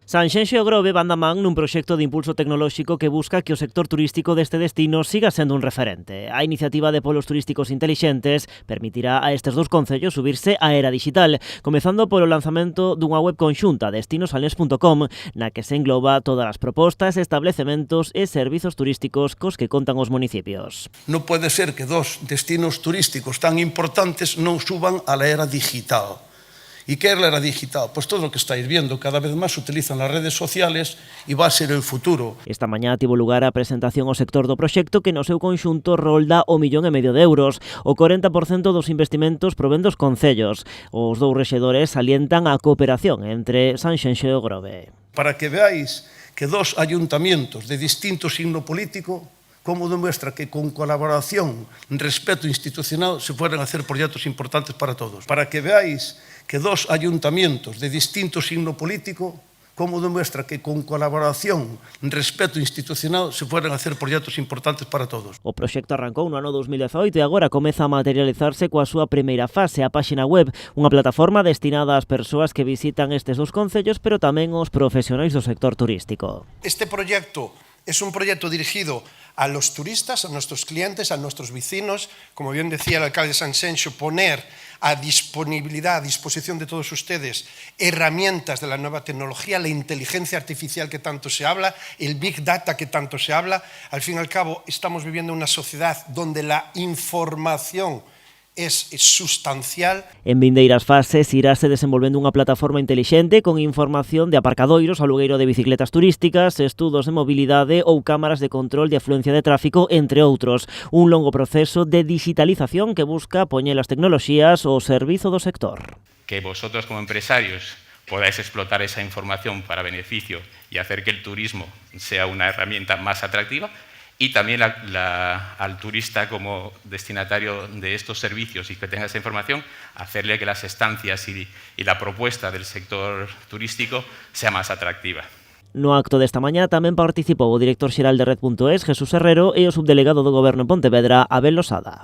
Sanxenxo e o Grove van da man nun proxecto de impulso tecnolóxico que busca que o sector turístico deste destino siga sendo un referente. A iniciativa de polos turísticos intelixentes permitirá a estes dous concellos subirse á era digital, comezando polo lanzamento dunha web conxunta, destinosalnés.com, na que se engloba todas as propostas, establecementos e servizos turísticos cos que contan os municipios. Non pode ser que dos destinos turísticos tan importantes non suban a la era digital. ¿Y qué es la era digital? Pues todo lo que estáis viendo, cada vez más se utilizan las redes sociales y va a ser el futuro. Esta mañá tivo lugar a presentación ao sector do proxecto que no seu conxunto rolda o 1,5 millón de euros. O 40% dos investimentos provén dos concellos. Os dous rexedores salientan a cooperación entre Sanxenxo e o Grove. Para que veáis que dos ayuntamientos de distinto signo político, como demuestra que con colaboración, respeto institucional, se pueden hacer proyectos importantes para todos. Para que veáis que dos ayuntamientos de distinto signo político, como demuestra que con colaboración, respeto institucional, se pueden hacer proyectos importantes para todos. O proxecto arrancou no ano 2018 e agora comeza a materializarse coa súa primeira fase, a páxina web, unha plataforma destinada ás persoas que visitan estes dous concellos, pero tamén aos profesionais do sector turístico. Este proyecto es un proyecto dirigido a los turistas, a nuestros clientes, a nuestros vecinos. Como bien decía el alcalde de Sanxenxo, poner a disponibilidad, a disposición de todos ustedes herramientas de la nueva tecnología, la inteligencia artificial que tanto se habla, el Big Data que tanto se habla. Al fin y al cabo, estamos viviendo una sociedad donde la información es sustancial. En vindeiras fases irase desenvolvendo unha plataforma intelixente con información de aparcadoiros, alugueiro de bicicletas turísticas, estudos de mobilidade ou cámaras de control de afluencia de tráfico, entre outros. Un longo proceso de digitalización que busca poñer as tecnoloxías ao servizo do sector. Que vosotros como empresarios podáis explotar esa información para beneficio y hacer que el turismo sea una herramienta más atractiva, y también al turista como destinatario de estos servicios y que tenga esa información, hacerle que las estancias y la propuesta del sector turístico sea más atractiva. No acto desta mañá tamén participou o director xeral de Red.es, Jesús Herrero, e o subdelegado do Goberno en Pontevedra, Abel Losada.